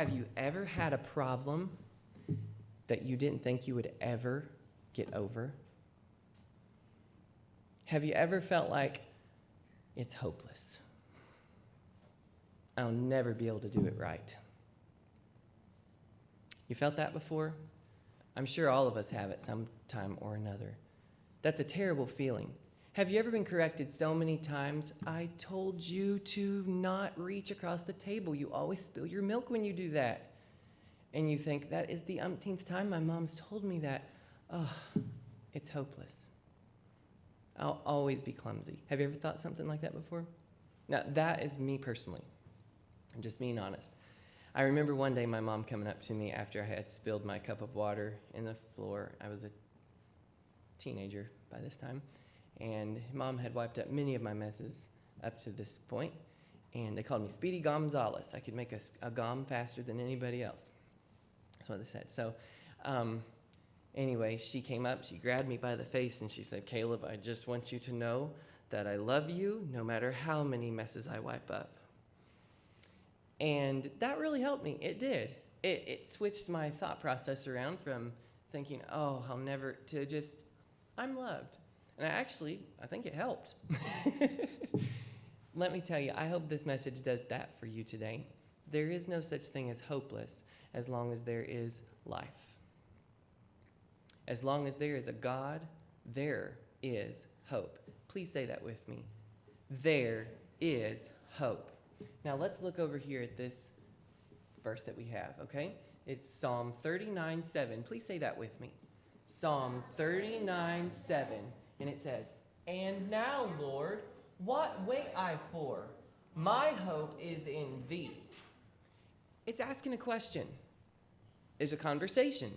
Have you ever had a problem that you didn't think you would ever get over? Have you ever felt like it's hopeless? I'll never be able to do it right. You felt that before? I'm sure all of us have at some time or another. That's a terrible feeling. Have you ever been corrected so many times? I told you to not reach across the table. You always spill your milk when you do that. And you think, that is the umpteenth time my mom's told me that. Oh, it's hopeless. I'll always be clumsy. Have you ever thought something like that before? Now, that is me personally. I'm just being honest. I remember one day my mom coming up to me after I had spilled my cup of water in the floor. I was a teenager by this time. And Mom had wiped up many of my messes up to this point. And they called me Speedy Gonzales. I could make a gom faster than anybody else. That's what they said. So anyway, she came up, she grabbed me by the face, and she said, Caleb, I just want you to know that I love you no matter how many messes I wipe up. And that really helped me. It did. It switched my thought process around from thinking, oh, I'll never, to just, I'm loved. And I think it helped. Let me tell you, I hope this message does that for you today. There is no such thing as hopeless as long as there is life. As long as there is a God, there is hope. Please say that with me. There is hope. Now let's look over here at this verse that we have, okay? It's Psalm 39:7. Please say that with me. Psalm 39:7. And it says, And now, Lord, what wait I for? My hope is in thee. It's asking a question. There's a conversation.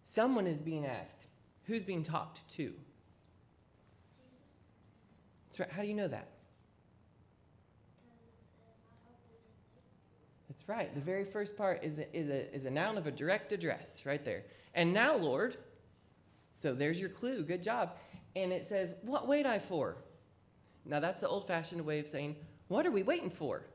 Someone is being asked. Who's being talked to? Jesus. That's right. How do you know that? That's right. The very first part is a noun of a direct address right there. And now, Lord. So there's your clue. Good job. And it says, what wait I for? Now that's the old-fashioned way of saying, what are we waiting for?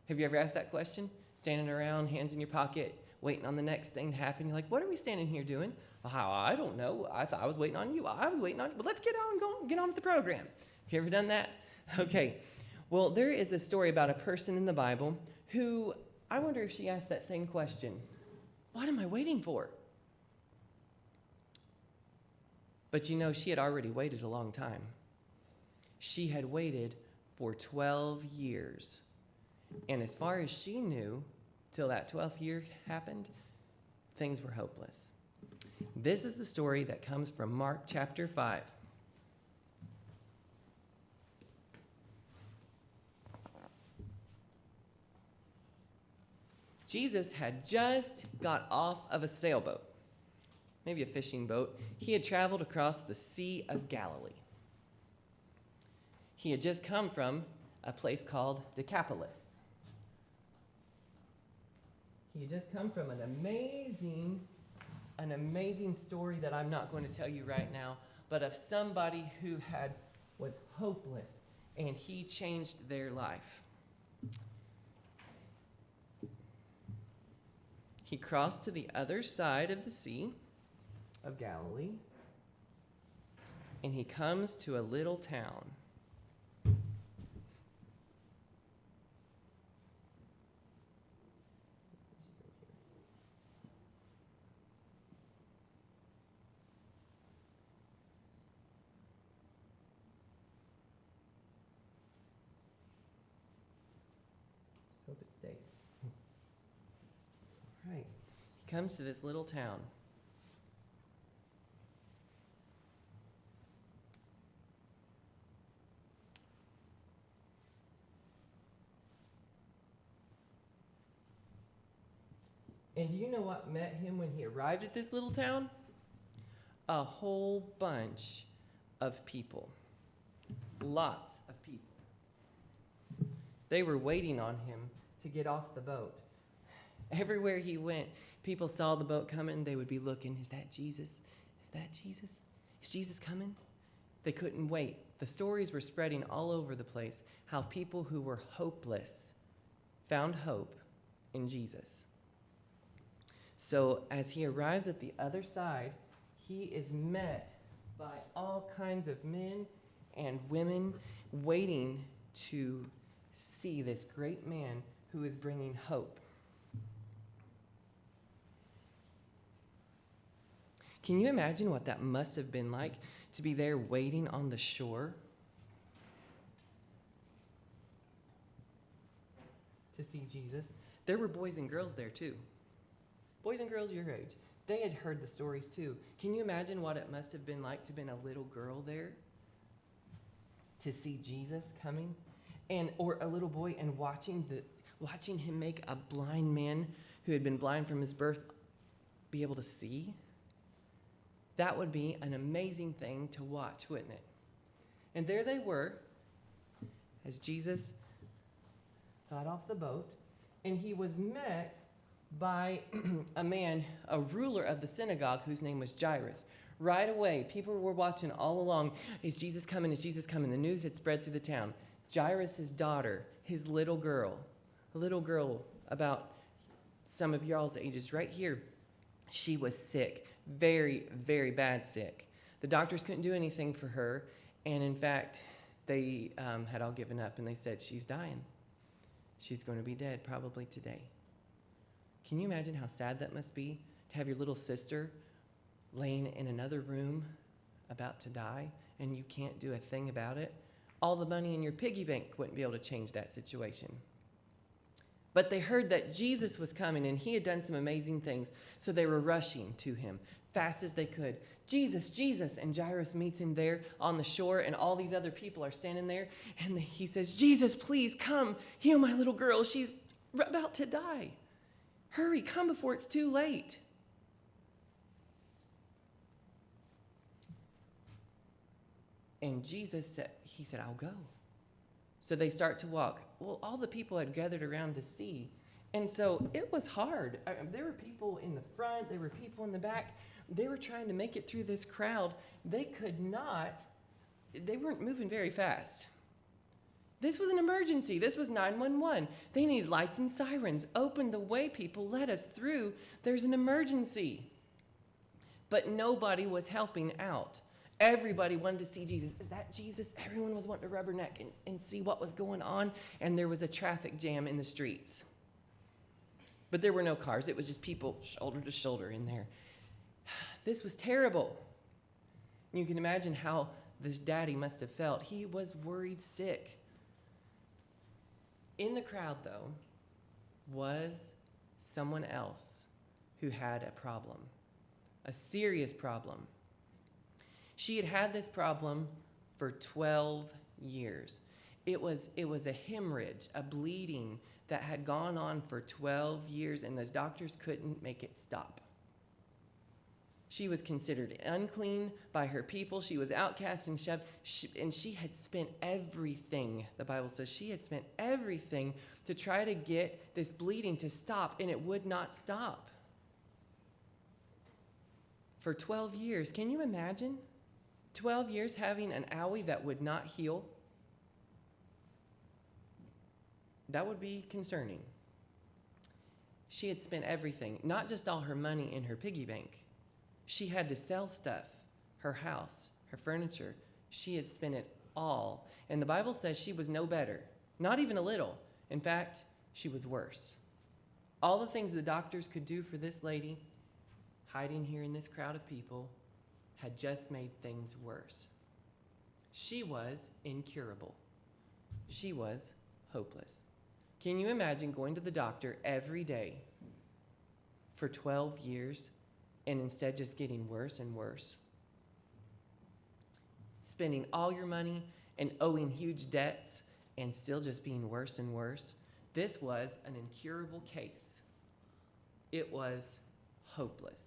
Have you ever asked that question? Standing around, hands in your pocket, waiting on the next thing to happen. You're like, what are we standing here doing? Well, I don't know. I thought I was waiting on you. I was waiting on you. But let's get on with the program. Have you ever done that? Okay. Well, there is a story about a person in the Bible who, I wonder if she asked that same question. What am I waiting for? But you know, she had already waited a long time. She had waited for 12 years. And as far as she knew, till that 12th year happened, things were hopeless. This is the story that comes from Mark chapter 5. Jesus had just got off of a sailboat, maybe a fishing boat. He had traveled across the Sea of Galilee. He had just come from a place called Decapolis. He had just come from an amazing story that I'm not going to tell you right now, but of somebody who was hopeless, and he changed their life. He crossed to the other side of the Sea of Galilee, and he comes to a little town. Hope it stays. All right. He comes to this little town. And do you know what met him when he arrived at this little town? A whole bunch of people. Lots of people. They were waiting on him to get off the boat. Everywhere he went, people saw the boat coming. They would be looking, is that Jesus? Is that Jesus? Is Jesus coming? They couldn't wait. The stories were spreading all over the place, how people who were hopeless found hope in Jesus. So as he arrives at the other side, he is met by all kinds of men and women waiting to see this great man who is bringing hope. Can you imagine what that must have been like to be there waiting on the shore to see Jesus? There were boys and girls there too. Boys and girls your age. They had heard the stories too. Can you imagine what it must have been like to have been a little girl there to see Jesus coming? Or a little boy and watching him make a blind man who had been blind from his birth be able to see? That would be an amazing thing to watch, wouldn't it? And there they were, as Jesus got off the boat, and he was met by a man, a ruler of the synagogue, whose name was Jairus. Right away, people were watching all along. Is Jesus coming? Is Jesus coming? The news had spread through the town. Jairus' daughter, his little girl, a little girl about some of y'all's ages right here, she was sick, very, very bad sick. The doctors couldn't do anything for her, and in fact, they had all given up, and they said, she's dying. She's going to be dead probably today. Can you imagine how sad that must be to have your little sister laying in another room about to die, and you can't do a thing about it? All the money in your piggy bank wouldn't be able to change that situation. But they heard that Jesus was coming, and he had done some amazing things, so they were rushing to him fast as they could. Jesus, Jesus, and Jairus meets him there on the shore, and all these other people are standing there, and he says, Jesus, please come, heal my little girl. She's about to die. Hurry, come before it's too late. And Jesus said, I'll go. So they start to walk. Well, all the people had gathered around to see. And so it was hard. There were people in the front. There were people in the back. They were trying to make it through this crowd. They weren't moving very fast. This was an emergency. This was 911. They needed lights and sirens. Open the way, people. Let us through. There's an emergency. But nobody was helping out. Everybody wanted to see Jesus. Is that Jesus? Everyone was wanting to rubberneck and see what was going on. And there was a traffic jam in the streets. But there were no cars. It was just people shoulder to shoulder in there. This was terrible. You can imagine how this daddy must have felt. He was worried sick. In the crowd, though, was someone else who had a problem, a serious problem. She had had this problem for 12 years. It was a hemorrhage, a bleeding that had gone on for 12 years, and the doctors couldn't make it stop. She was considered unclean by her people. She was outcast and shoved. And she had spent everything, the Bible says, she had spent everything to try to get this bleeding to stop, and it would not stop. For 12 years. Can you imagine? 12 years having an owie that would not heal? That would be concerning. She had spent everything, not just all her money in her piggy bank. She had to sell stuff, her house, her furniture. She had spent it all. And the Bible says she was no better, not even a little. In fact, she was worse. All the things the doctors could do for this lady, hiding here in this crowd of people, had just made things worse. She was incurable. She was hopeless. Can you imagine going to the doctor every day for 12 years and instead just getting worse and worse? Spending all your money and owing huge debts and still just being worse and worse? This was an incurable case. It was hopeless.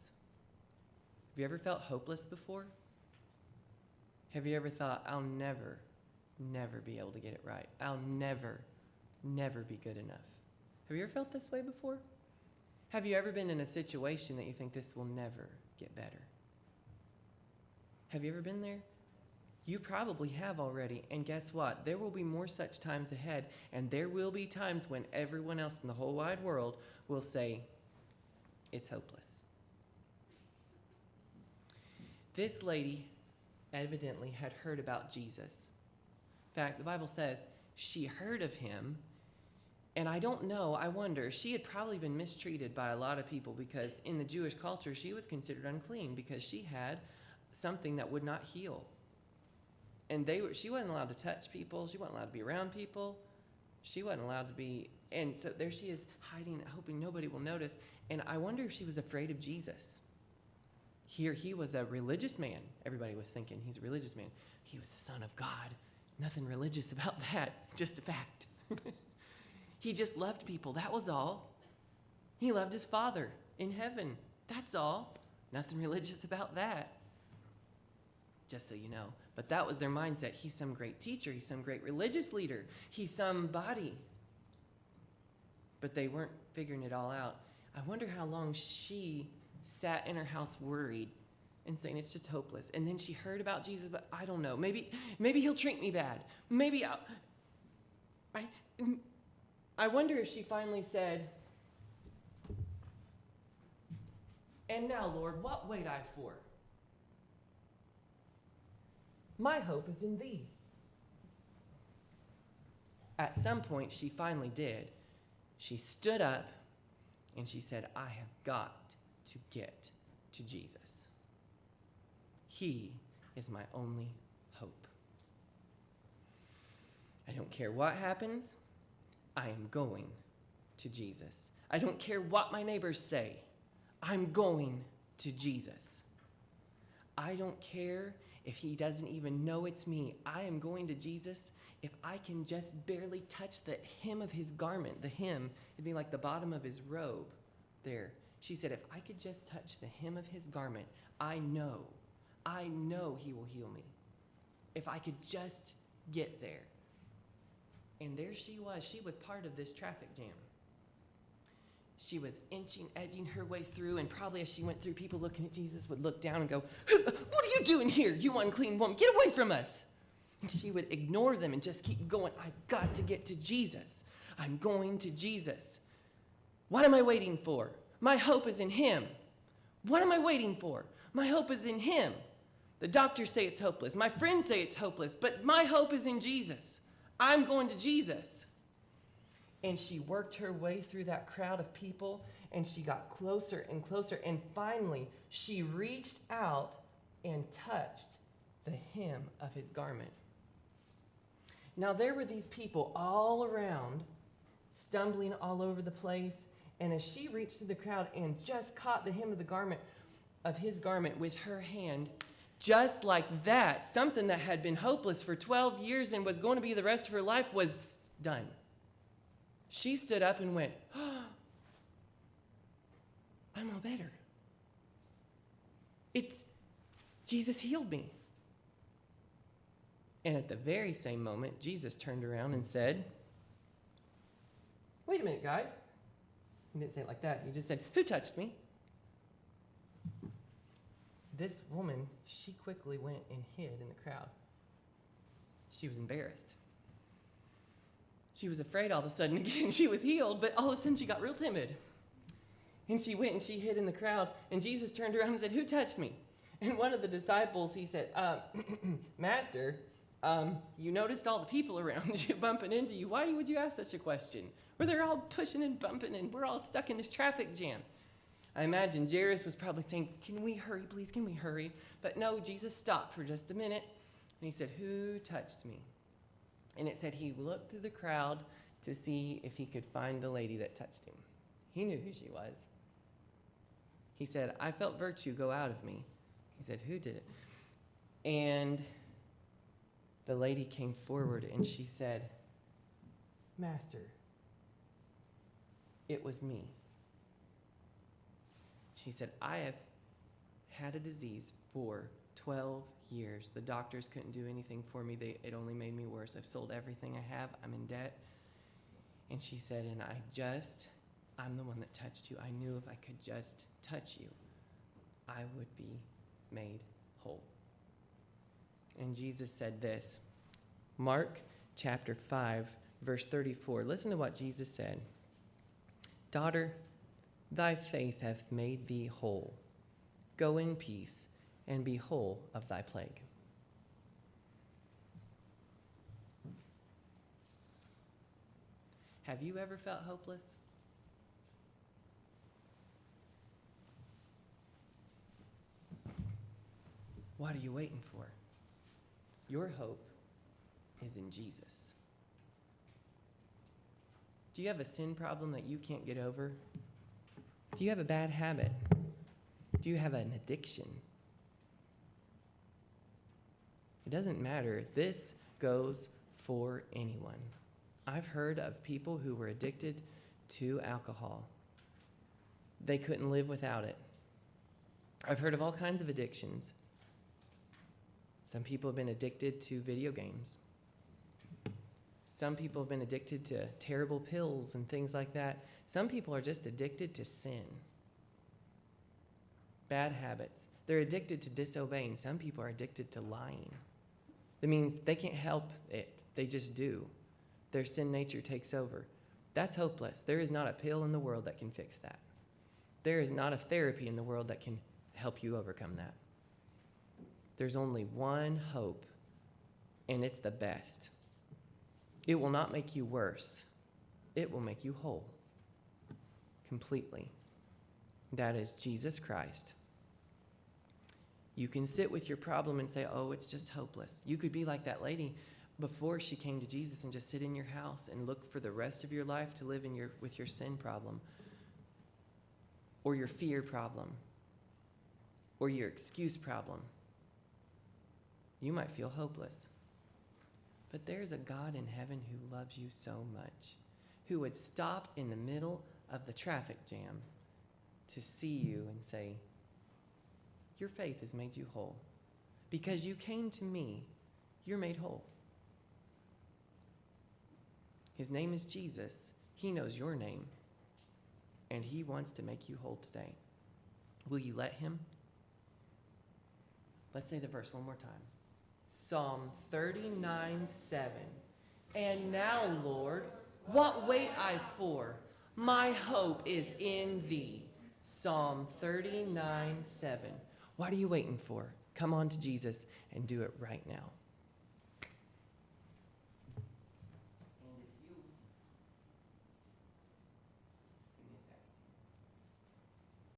Have you ever felt hopeless before? Have you ever thought, I'll never, never be able to get it right. I'll never, never be good enough. Have you ever felt this way before? Have you ever been in a situation that you think this will never get better? Have you ever been there? You probably have already, and guess what? There will be more such times ahead, and there will be times when everyone else in the whole wide world will say, It's hopeless. This lady evidently had heard about Jesus. In fact, the Bible says she heard of him. And I don't know, I wonder, she had probably been mistreated by a lot of people because in the Jewish culture, she was considered unclean because she had something that would not heal. And she wasn't allowed to touch people. She wasn't allowed to be around people. She wasn't allowed to be, and so there she is hiding, hoping nobody will notice. And I wonder if she was afraid of Jesus. Here he was a religious man. Everybody was thinking he's a religious man. He was the Son of God. Nothing religious about that, just a fact. He just loved people, that was all. He loved his Father in heaven, that's all. Nothing religious about that. Just so you know. But that was their mindset. He's some great teacher. He's some great religious leader. He's somebody. But they weren't figuring it all out. I wonder how long she sat in her house worried and saying it's just hopeless. And then she heard about Jesus, but I don't know. Maybe he'll treat me bad. Maybe I wonder if she finally said, "And now, Lord, what wait I for? My hope is in thee." At some point, she finally did. She stood up and she said, "I have got to get to Jesus. He is my only hope. I don't care what happens. I am going to Jesus. I don't care what my neighbors say. I'm going to Jesus. I don't care if he doesn't even know it's me. I am going to Jesus if I can just barely touch the hem of his garment." The hem, it'd be like the bottom of his robe there. She said, if I could just touch the hem of his garment, I know he will heal me. If I could just get there. And there she was part of this traffic jam. She was edging her way through, and probably as she went through, people looking at Jesus would look down and go, "What are you doing here, you unclean woman? Get away from us." And she would ignore them and just keep going. I've got to get to Jesus. I'm going to Jesus. What am I waiting for? My hope is in him. What am I waiting for? My hope is in him. The doctors say it's hopeless. My friends say it's hopeless, but my hope is in Jesus. I'm going to Jesus. And she worked her way through that crowd of people, and she got closer and closer, and finally she reached out and touched the hem of his garment. Now there were these people all around, stumbling all over the place, and as she reached through the crowd and just caught the hem of his garment with her hand, just like that, something that had been hopeless for 12 years and was going to be the rest of her life was done. She stood up and went, "Oh, I'm all better. Jesus healed me." And at the very same moment, Jesus turned around and said, "Wait a minute, guys." He didn't say it like that. He just said, "Who touched me?" This woman, she quickly went and hid in the crowd. She was embarrassed. She was afraid all of a sudden again. She was healed, but all of a sudden she got real timid. And she went and she hid in the crowd, and Jesus turned around and said, "Who touched me?" And one of the disciples, he said, "Master, you noticed all the people around you bumping into you. Why would you ask such a question? Where they're all pushing and bumping, and we're all stuck in this traffic jam." I imagine Jairus was probably saying, "Can we hurry, please? Can we hurry?" But no, Jesus stopped for just a minute, and he said, "Who touched me?" And it said he looked through the crowd to see if he could find the lady that touched him. He knew who she was. He said, "I felt virtue go out of me." He said, "Who did it?" And the lady came forward and she said, "Master, it was me." She said, "I have had a disease for 12 years. The doctors couldn't do anything for me. It only made me worse. I've sold everything I have. I'm in debt." And she said, "And I'm the one that touched you. I knew if I could just touch you, I would be made whole." And Jesus said this, Mark chapter 5, verse 34. Listen to what Jesus said. "Daughter, Thy faith hath made thee whole. Go in peace, and be whole of thy plague. Have you ever felt hopeless? What are you waiting for? Your hope is in Jesus. Do you have a sin problem that you can't get over? Do you have a bad habit? Do you have an addiction? It doesn't matter. This goes for anyone. I've heard of people who were addicted to alcohol. They couldn't live without it. I've heard of all kinds of addictions. Some people have been addicted to video games. Some people have been addicted to terrible pills and things like that. Some people are just addicted to sin. Bad habits. They're addicted to disobeying. Some people are addicted to lying. That means they can't help it. They just do. Their sin nature takes over. That's hopeless. There is not a pill in the world that can fix that. There is not a therapy in the world that can help you overcome that. There's only one hope, and it's the best. It will not make you worse. It will make you whole. Completely. That is Jesus Christ. You can sit with your problem and say, oh, it's just hopeless. You could be like that lady before she came to Jesus and just sit in your house and look for the rest of your life to live with your sin problem, or your fear problem, or your excuse problem. You might feel hopeless. But there's a God in heaven who loves you so much, who would stop in the middle of the traffic jam to see you and say, your faith has made you whole. Because you came to me, you're made whole. His name is Jesus. He knows your name, and he wants to make you whole today. Will you let him? Let's say the verse one more time. Psalm 39:7. And now, Lord, what wait I for? My hope is in thee. Psalm 39:7. What are you waiting for? Come on to Jesus and do it right now.